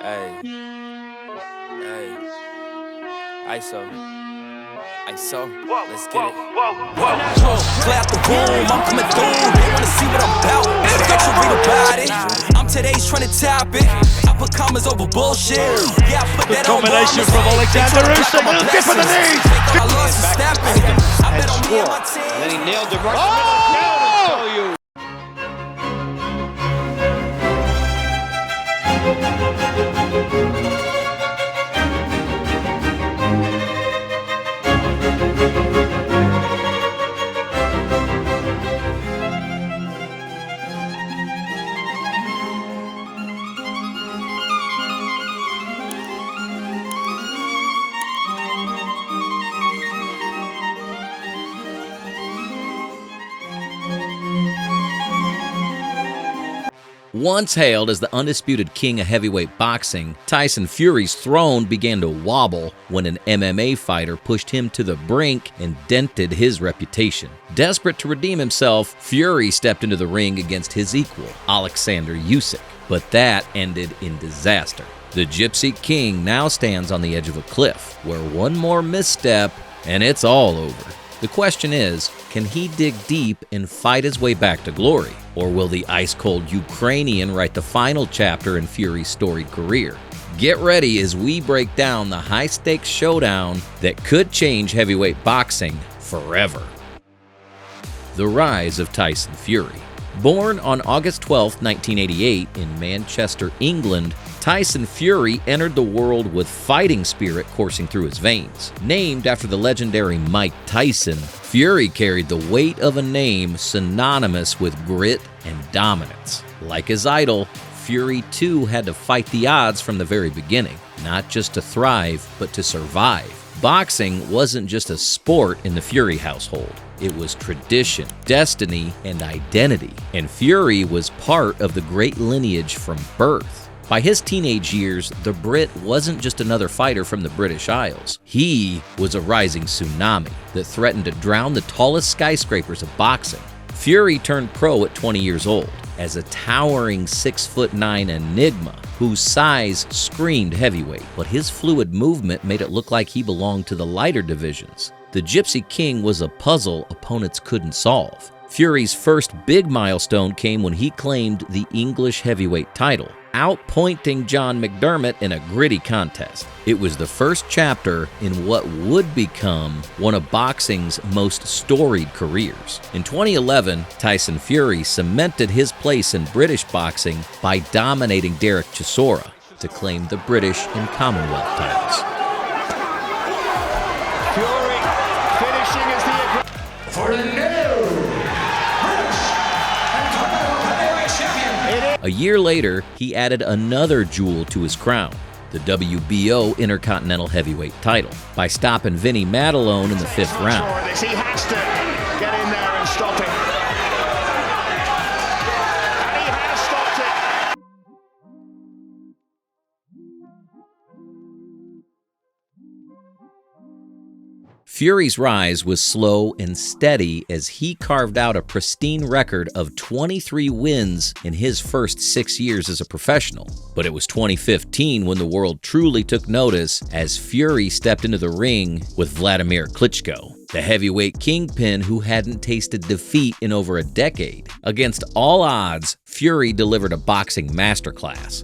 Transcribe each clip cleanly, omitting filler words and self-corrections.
Hey, hey, ISO, let's get it. Clear out the room, I'm coming through. They wanna see what I'm about. Extra read about it. I'm today's trending topic. I put commas over bullshit. Yeah, I put that on combination from Oleksandr Usyk. Little dip in the knees. I lost and snapping. I bet on me and my team. And then he nailed it right in the middle. Down and show you. Once hailed as the undisputed king of heavyweight boxing, Tyson Fury's throne began to wobble when an MMA fighter pushed him to the brink and dented his reputation. Desperate to redeem himself, Fury stepped into the ring against his equal, Oleksandr Usyk. But that ended in disaster. The Gypsy King now stands on the edge of a cliff, where one more misstep and it's all over. The question is, can he dig deep and fight his way back to glory? Or will the ice-cold Ukrainian write the final chapter in Fury's storied career? Get ready as we break down the high-stakes showdown that could change heavyweight boxing forever. The rise of Tyson Fury. Born on August 12, 1988 in Manchester, England, Tyson Fury entered the world with fighting spirit coursing through his veins. Named after the legendary Mike Tyson, Fury carried the weight of a name synonymous with grit and dominance. Like his idol, Fury too had to fight the odds from the very beginning, not just to thrive, but to survive. Boxing wasn't just a sport in the Fury household. It was tradition, destiny, and identity. And Fury was part of the great lineage from birth. By his teenage years, the Brit wasn't just another fighter from the British Isles. He was a rising tsunami that threatened to drown the tallest skyscrapers of boxing. Fury turned pro at 20 years old as a towering 6'9" enigma whose size screamed heavyweight, but his fluid movement made it look like he belonged to the lighter divisions. The Gypsy King was a puzzle opponents couldn't solve. Fury's first big milestone came when he claimed the English heavyweight title, outpointing John McDermott in a gritty contest. It was the first chapter in what would become one of boxing's most storied careers. In 2011, Tyson Fury cemented his place in British boxing by dominating Derek Chisora to claim the British and Commonwealth titles. Fury finishing as the for the new British and Commonwealth heavyweight champion. A year later, he added another jewel to his crown, the WBO Intercontinental Heavyweight title, by stopping Vinny Matalone in the 5th round. He has to get in there and stop it. And he has stopped it. Fury's rise was slow and steady as he carved out a pristine record of 23 wins in his first 6 years as a professional. But it was 2015 when the world truly took notice as Fury stepped into the ring with Vladimir Klitschko, the heavyweight kingpin who hadn't tasted defeat in over a decade. Against all odds, Fury delivered a boxing masterclass.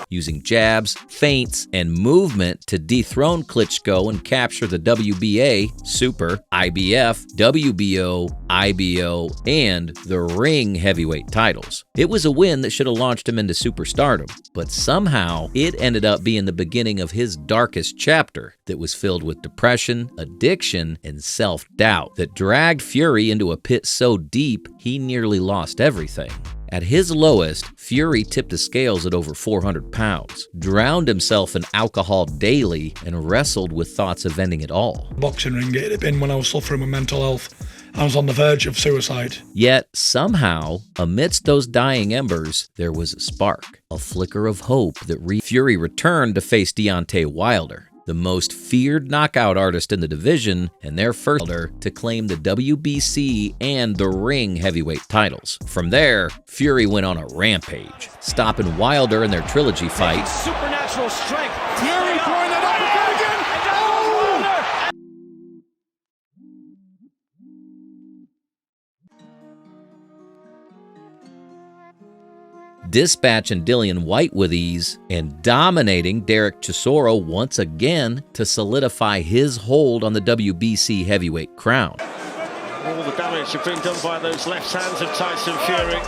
Using jabs, feints, and movement to dethrone Klitschko and capture the WBA, Super, IBF, WBO, IBO, and the Ring heavyweight titles. It was a win that should have launched him into superstardom, but somehow it ended up being the beginning of his darkest chapter that was filled with depression, addiction, and self-doubt that dragged Fury into a pit so deep he nearly lost everything. At his lowest, Fury tipped the scales at over 400 pounds, drowned himself in alcohol daily, and wrestled with thoughts of ending it all. Boxing ring, it had been when I was suffering with mental health. I was on the verge of suicide. Yet, somehow, amidst those dying embers, there was a spark, a flicker of hope that Fury returned to face Deontay Wilder. the most feared knockout artist in the division, and their first to claim the WBC and the Ring heavyweight titles. From there, Fury went on a rampage, stopping Wilder in their trilogy fight. Supernatural strength. Fury throwing it up again. Dispatching Dillian White with ease, and dominating Derek Chisora once again to solidify his hold on the WBC heavyweight crown. All the damage has been done by those left hands of Tyson Fury.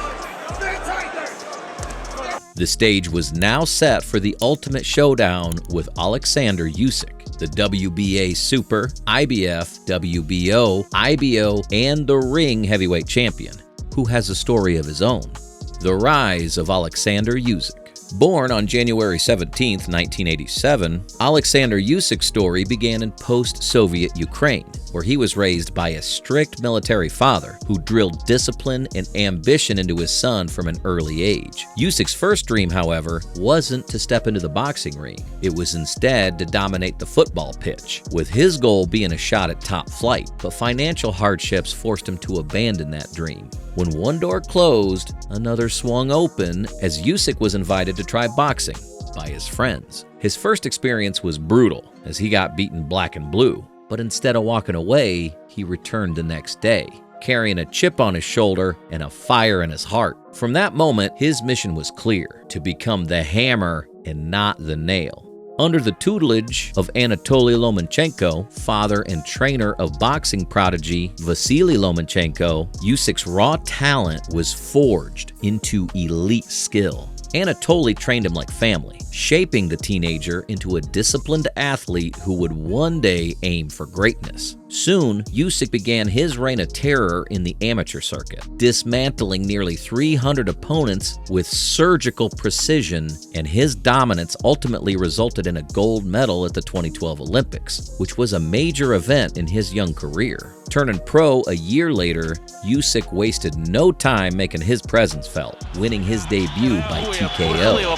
The stage was now set for the ultimate showdown with Oleksandr Usyk, the WBA Super, IBF, WBO, IBO, and the Ring heavyweight champion, who has a story of his own. The rise of Oleksandr Usyk. Born on January 17, 1987, Oleksandr Usyk's story began in post-Soviet Ukraine, where he was raised by a strict military father who drilled discipline and ambition into his son from an early age. Usyk's first dream, however, wasn't to step into the boxing ring. It was instead to dominate the football pitch, with his goal being a shot at top flight, but financial hardships forced him to abandon that dream. When one door closed, another swung open as Usyk was invited to try boxing by his friends. His first experience was brutal as he got beaten black and blue, but instead of walking away, he returned the next day, carrying a chip on his shoulder and a fire in his heart. From that moment, his mission was clear: to become the hammer and not the nail. Under the tutelage of Anatoly Lomachenko, father and trainer of boxing prodigy Vasily Lomachenko, Usyk's raw talent was forged into elite skill. Anatoly trained him like family, shaping the teenager into a disciplined athlete who would one day aim for greatness. Soon, Usyk began his reign of terror in the amateur circuit, dismantling nearly 300 opponents with surgical precision, and his dominance ultimately resulted in a gold medal at the 2012 Olympics, which was a major event in his young career. Turning pro a year later, Usyk wasted no time making his presence felt, winning his debut by TKO.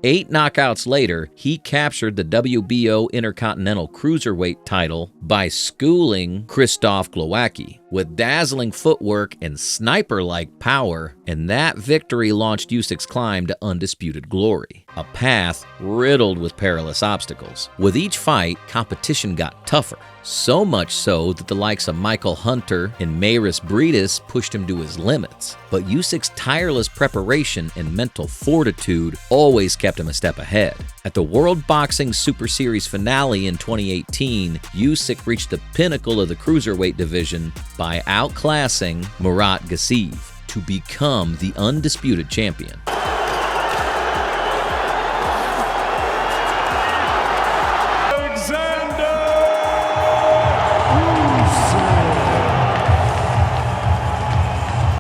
Eight knockouts later, he captured the WBO Intercontinental Cruiserweight title by schooling Krzysztof Glowacki with dazzling footwork and sniper-like power, and that victory launched Usyk's climb to undisputed glory, a path riddled with perilous obstacles. With each fight, competition got tougher, so much so that the likes of Michael Hunter and Mairis Briedis pushed him to his limits. But Usyk's tireless preparation and mental fortitude always kept him a step ahead. At the World Boxing Super Series finale in 2018, Usyk reached the pinnacle of the cruiserweight division by outclassing Murat Gassiv to become the undisputed champion.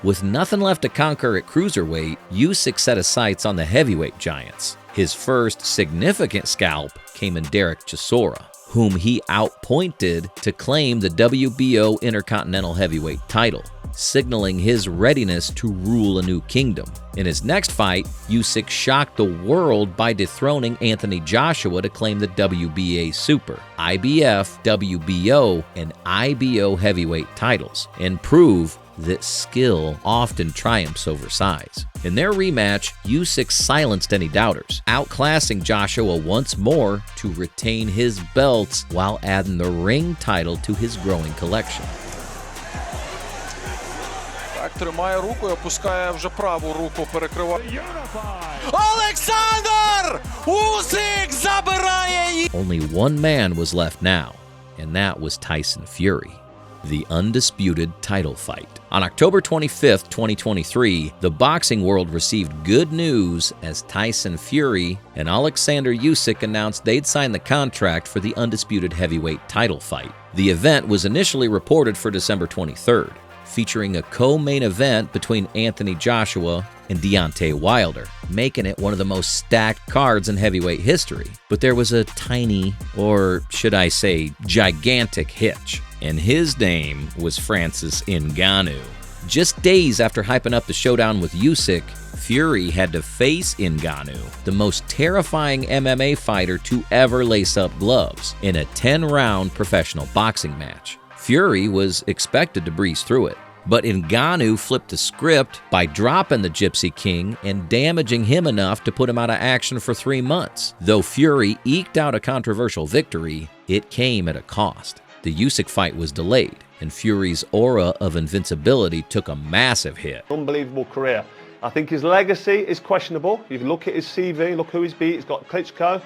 With nothing left to conquer at cruiserweight, Usyk set his sights on the heavyweight giants. His first significant scalp came in Derek Chisora, whom he outpointed to claim the WBO Intercontinental Heavyweight title, signaling his readiness to rule a new kingdom. In his next fight, Usyk shocked the world by dethroning Anthony Joshua to claim the WBA Super, IBF, WBO, and IBO heavyweight titles, and prove that skill often triumphs over size. In their rematch, Usyk silenced any doubters, outclassing Joshua once more to retain his belts while adding the Ring title to his growing collection. Так, тримає руку і опускає вже праву руку, перекриває. Oleksandr Usyk забирає її! Only one man was left now, and that was Tyson Fury. The undisputed title fight. On October 25th, 2023, the boxing world received good news as Tyson Fury and Oleksandr Usyk announced they'd signed the contract for the undisputed heavyweight title fight. The event was initially reported for December 23rd, featuring a co-main event between Anthony Joshua and Deontay Wilder, making it one of the most stacked cards in heavyweight history. But there was a tiny, or should I say, gigantic hitch. and his name was Francis Ngannou. Just days after hyping up the showdown with Usyk, Fury had to face Ngannou, the most terrifying MMA fighter to ever lace up gloves, in a 10-round professional boxing match. Fury was expected to breeze through it, but Ngannou flipped the script by dropping the Gypsy King and damaging him enough to put him out of action for 3 months. Though Fury eked out a controversial victory, it came at a cost. The Usyk fight was delayed, and Fury's aura of invincibility took a massive hit. Unbelievable career. I think his legacy is questionable. If you look at his CV, look who he's beat. He's got Klitschko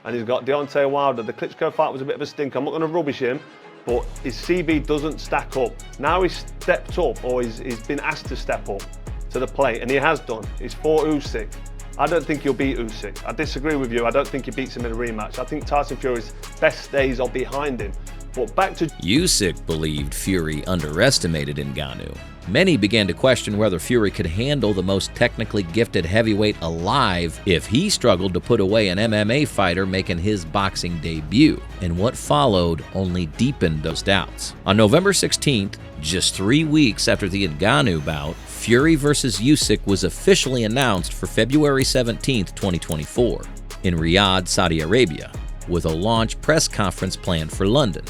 and he's got Deontay Wilder. The Klitschko fight was a bit of a stink. I'm not going to rubbish him, but his CV doesn't stack up. Now he's stepped up, or he's been asked to step up to the plate, and he has done. He's fought Usyk. I don't think he'll beat Usyk. I disagree with you. I don't think he beats him in a rematch. I think Tyson Fury's best days are behind him. But back to Usyk believed Fury underestimated Ngannou. Many began to question whether Fury could handle the most technically gifted heavyweight alive if he struggled to put away an MMA fighter making his boxing debut, and what followed only deepened those doubts. On November 16th, just 3 weeks after the Ngannou bout, Fury vs. Usyk was officially announced for February 17th, 2024, in Riyadh, Saudi Arabia, with a launch press conference planned for London.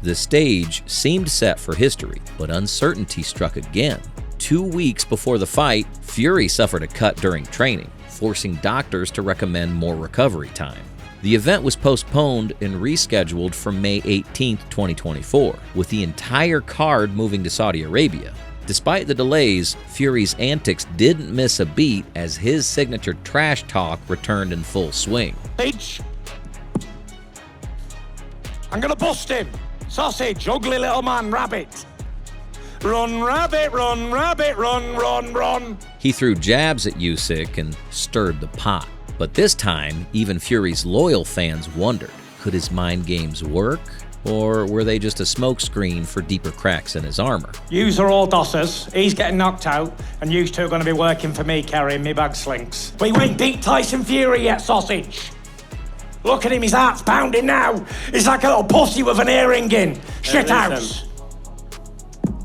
The stage seemed set for history, but uncertainty struck again. 2 weeks before the fight, Fury suffered a cut during training, forcing doctors to recommend more recovery time. The event was postponed and rescheduled for May 18, 2024, with the entire card moving to Saudi Arabia. Despite the delays, Fury's antics didn't miss a beat as his signature trash talk returned in full swing. I'm gonna bust him. Sausage, ugly little man, rabbit. Run, rabbit, run, rabbit, run, run, run. He threw jabs at Usyk and stirred the pot. But this time, even Fury's loyal fans wondered, could his mind games work? Or were they just a smokescreen for deeper cracks in his armor? Yous are all dossers. He's getting knocked out, and yous two are gonna be working for me carrying me bag slinks. We ain't beat Tyson Fury yet, sausage. Look at him, his heart's pounding now. He's like a little pussy with an earring in. Shit house.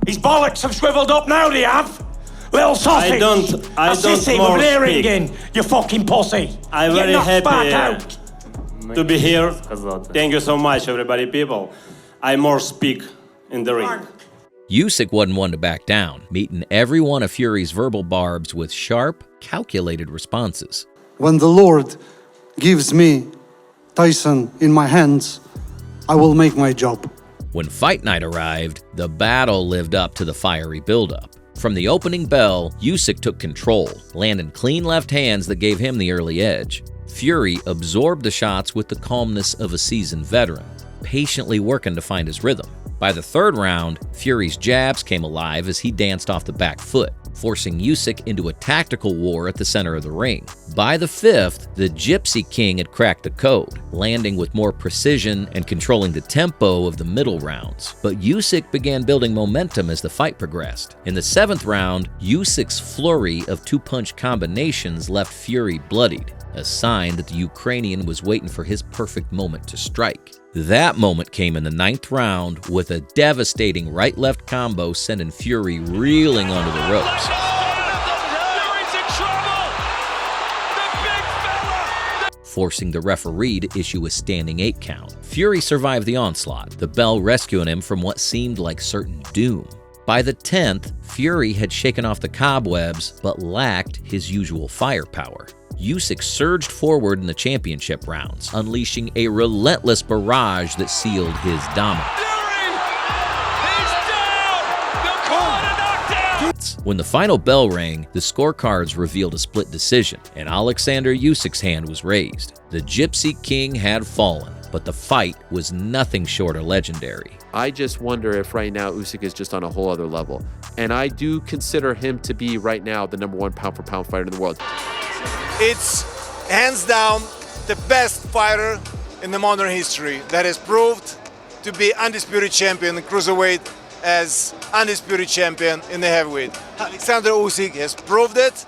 His bollocks have shriveled up now, they have. Little sausage. I don't with an earring in, you fucking pussy. I'm very happy to be here. Thank you so much, everybody, people. I more speak in the ring. Usyk wasn't one to back down, meeting every one of Fury's verbal barbs with sharp, calculated responses. When the Lord gives me Tyson in my hands, I will make my job. When fight night arrived, the battle lived up to the fiery buildup. From the opening bell, Usyk took control, landing clean left hands that gave him the early edge. Fury absorbed the shots with the calmness of a seasoned veteran, patiently working to find his rhythm. By the third round, Fury's jabs came alive as he danced off the back foot, forcing Usyk into a tactical war at the center of the ring. By the fifth, the Gypsy King had cracked the code, landing with more precision and controlling the tempo of the middle rounds. But Usyk began building momentum as the fight progressed. In the seventh round, Usyk's flurry of two-punch combinations left Fury bloodied, a sign that the Ukrainian was waiting for his perfect moment to strike. That moment came in the ninth round with a devastating right-left combo sending Fury reeling onto the ropes. Forcing the referee to issue a standing 8 count. Fury survived the onslaught, the bell rescuing him from what seemed like certain doom. By the 10th, Fury had shaken off the cobwebs but lacked his usual firepower. Usyk surged forward in the championship rounds, unleashing a relentless barrage that sealed his dominance. When the final bell rang, the scorecards revealed a split decision, and Oleksandr Usyk's hand was raised. The Gypsy King had fallen, but the fight was nothing short of legendary. I just wonder if right now Usyk is just on a whole other level. And I do consider him to be right now the #1 pound-for-pound fighter in the world. It's hands down the best fighter in the modern history that has proved to be undisputed champion in cruiserweight as undisputed champion in the heavyweight. Oleksandr Usyk has proved it,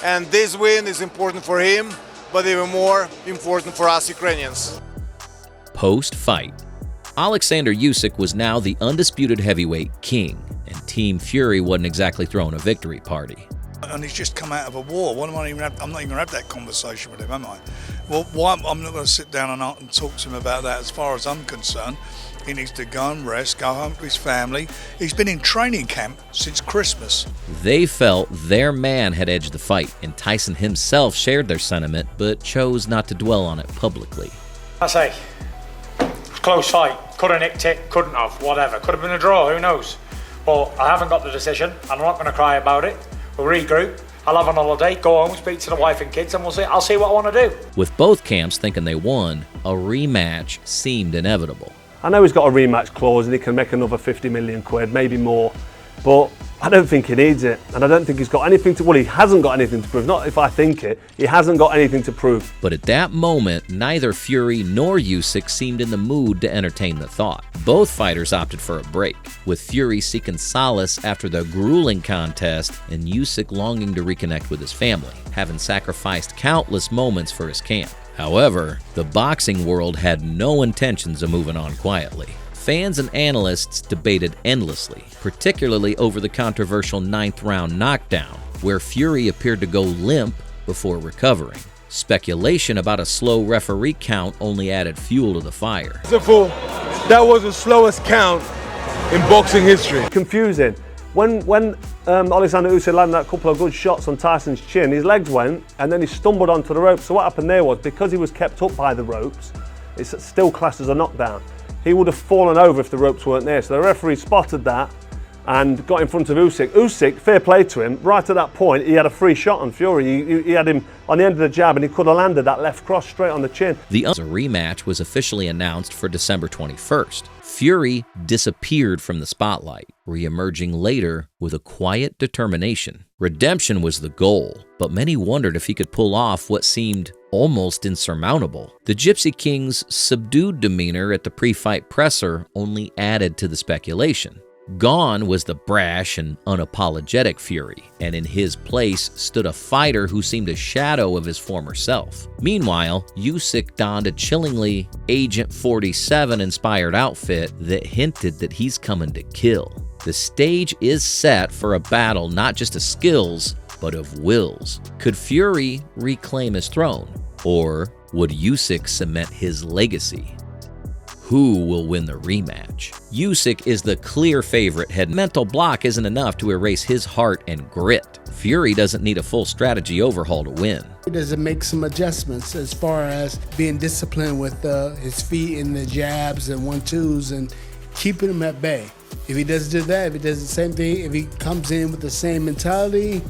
and this win is important for him, but even more important for us Ukrainians. Post-fight, Oleksandr Usyk was now the undisputed heavyweight king, and Team Fury wasn't exactly throwing a victory party. And he's just come out of a war. I'm not even going to have that conversation with him, am I? Well, why, I'm not going to sit down and talk to him about that. As far as I'm concerned, he needs to go and rest, go home to his family. He's been in training camp since Christmas. They felt their man had edged the fight, and Tyson himself shared their sentiment, but chose not to dwell on it publicly. I say, close fight. Could have nicked it, couldn't have, whatever. Could have been a draw, who knows? But I haven't got the decision, and I'm not going to cry about it. We'll regroup. I'll have an holiday, go home, speak to the wife and kids, and I'll see what I want to do. With both camps thinking they won, a rematch seemed inevitable. I know he's got a rematch clause and he can make another 50 million quid, maybe more, but I don't think he needs it, and I don't think he's got anything to, well, he hasn't got anything to prove, not if I think it, he hasn't got anything to prove. But at that moment, neither Fury nor Usyk seemed in the mood to entertain the thought. Both fighters opted for a break, with Fury seeking solace after the grueling contest and Usyk longing to reconnect with his family, having sacrificed countless moments for his camp. However, the boxing world had no intentions of moving on quietly. Fans and analysts debated endlessly, particularly over the controversial 9th round knockdown, where Fury appeared to go limp before recovering. Speculation about a slow referee count only added fuel to the fire. That was the slowest count in boxing history. Confusing. When Oleksandr Usyk landed that couple of good shots on Tyson's chin, his legs went and then he stumbled onto the ropes. So what happened there was, because he was kept up by the ropes, it's still classed as a knockdown. He would have fallen over if the ropes weren't there. So the referee spotted that and got in front of Usyk. Usyk, fair play to him, right at that point, he had a free shot on Fury. He had him on the end of the jab and he could have landed that left cross straight on the chin. The rematch was officially announced for December 21st. Fury disappeared from the spotlight, re-emerging later with a quiet determination. Redemption was the goal, but many wondered if he could pull off what seemed almost insurmountable. The Gypsy King's subdued demeanor at the pre-fight presser only added to the speculation. Gone was the brash and unapologetic Fury, and in his place stood a fighter who seemed a shadow of his former self. Meanwhile, Usyk donned a chillingly Agent 47 inspired outfit that hinted that he's coming to kill. The stage is set for a battle not just of skills, but of wills. Could Fury reclaim his throne? Or would Usyk cement his legacy? Who will win the rematch? Usyk is the clear favorite. Mental block isn't enough to erase his heart and grit. Fury doesn't need a full strategy overhaul to win. Does it make some adjustments as far as being disciplined with his feet and the jabs and 1-2s and keeping him at bay? If he doesn't do that, if he does the same thing, if he comes in with the same mentality,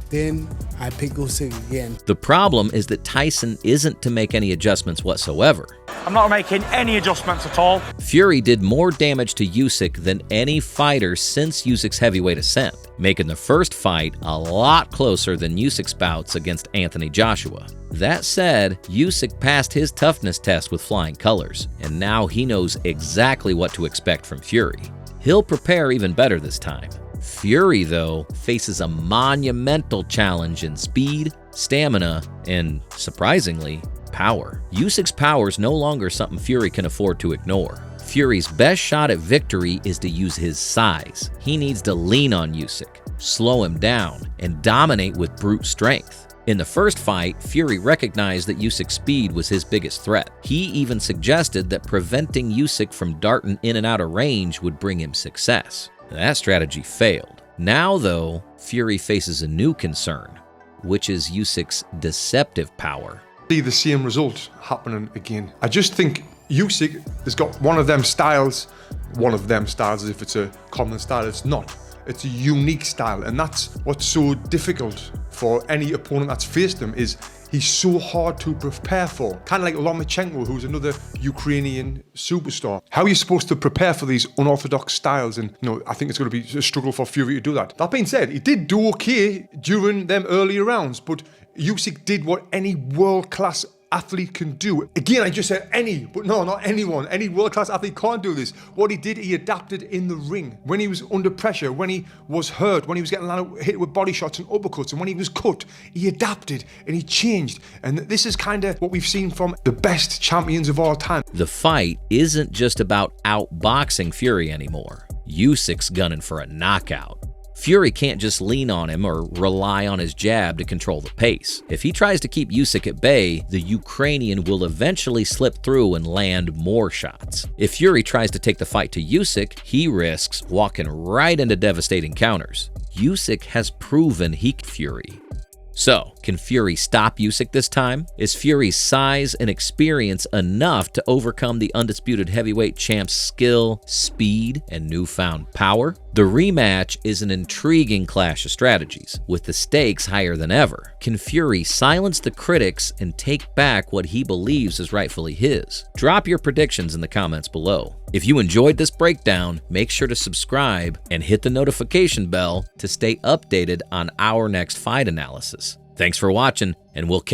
then I pick Usyk again. The problem is that Tyson isn't to make any adjustments whatsoever. I'm not making any adjustments at all. Fury did more damage to Usyk than any fighter since Usyk's heavyweight ascent, making the first fight a lot closer than Usyk's bouts against Anthony Joshua. That said, Usyk passed his toughness test with flying colors, and now he knows exactly what to expect from Fury. He'll prepare even better this time. Fury, though, faces a monumental challenge in speed, stamina, and, surprisingly, power. Usyk's power is no longer something Fury can afford to ignore. Fury's best shot at victory is to use his size. He needs to lean on Usyk, slow him down, and dominate with brute strength. In the first fight, Fury recognized that Usyk's speed was his biggest threat. He even suggested that preventing Usyk from darting in and out of range would bring him success. That strategy failed. Now, though, Fury faces a new concern, which is Usyk's deceptive power. See the same result happening again. I just think Usyk has got one of them styles as if it's a common style. It's not. It's a unique style, and that's what's so difficult for any opponent that's faced him. Is he's so hard to prepare for. Kind of like Lomachenko, who's another Ukrainian superstar. How are you supposed to prepare for these unorthodox styles? And I think it's going to be a struggle for Fury to do that. That being said, he did do okay during them earlier rounds, but Usyk did what any world-class athlete can do. Again, I just said any, but no, not anyone. Any world-class athlete can't do this. What he did, he adapted in the ring. When he was under pressure, when he was hurt, when he was getting hit with body shots and uppercuts, and when he was cut, he adapted and he changed. And this is kind of what we've seen from the best champions of all time. The fight isn't just about outboxing Fury anymore. Usyk's gunning for a knockout. Fury can't just lean on him or rely on his jab to control the pace. If he tries to keep Usyk at bay, the Ukrainian will eventually slip through and land more shots. If Fury tries to take the fight to Usyk, he risks walking right into devastating counters. Usyk has proven he can Fury. So, can Fury stop Usyk this time? Is Fury's size and experience enough to overcome the undisputed heavyweight champ's skill, speed, and newfound power? The rematch is an intriguing clash of strategies, with the stakes higher than ever. Can Fury silence the critics and take back what he believes is rightfully his? Drop your predictions in the comments below. If you enjoyed this breakdown, make sure to subscribe and hit the notification bell to stay updated on our next fight analysis. Thanks for watching, and we'll catch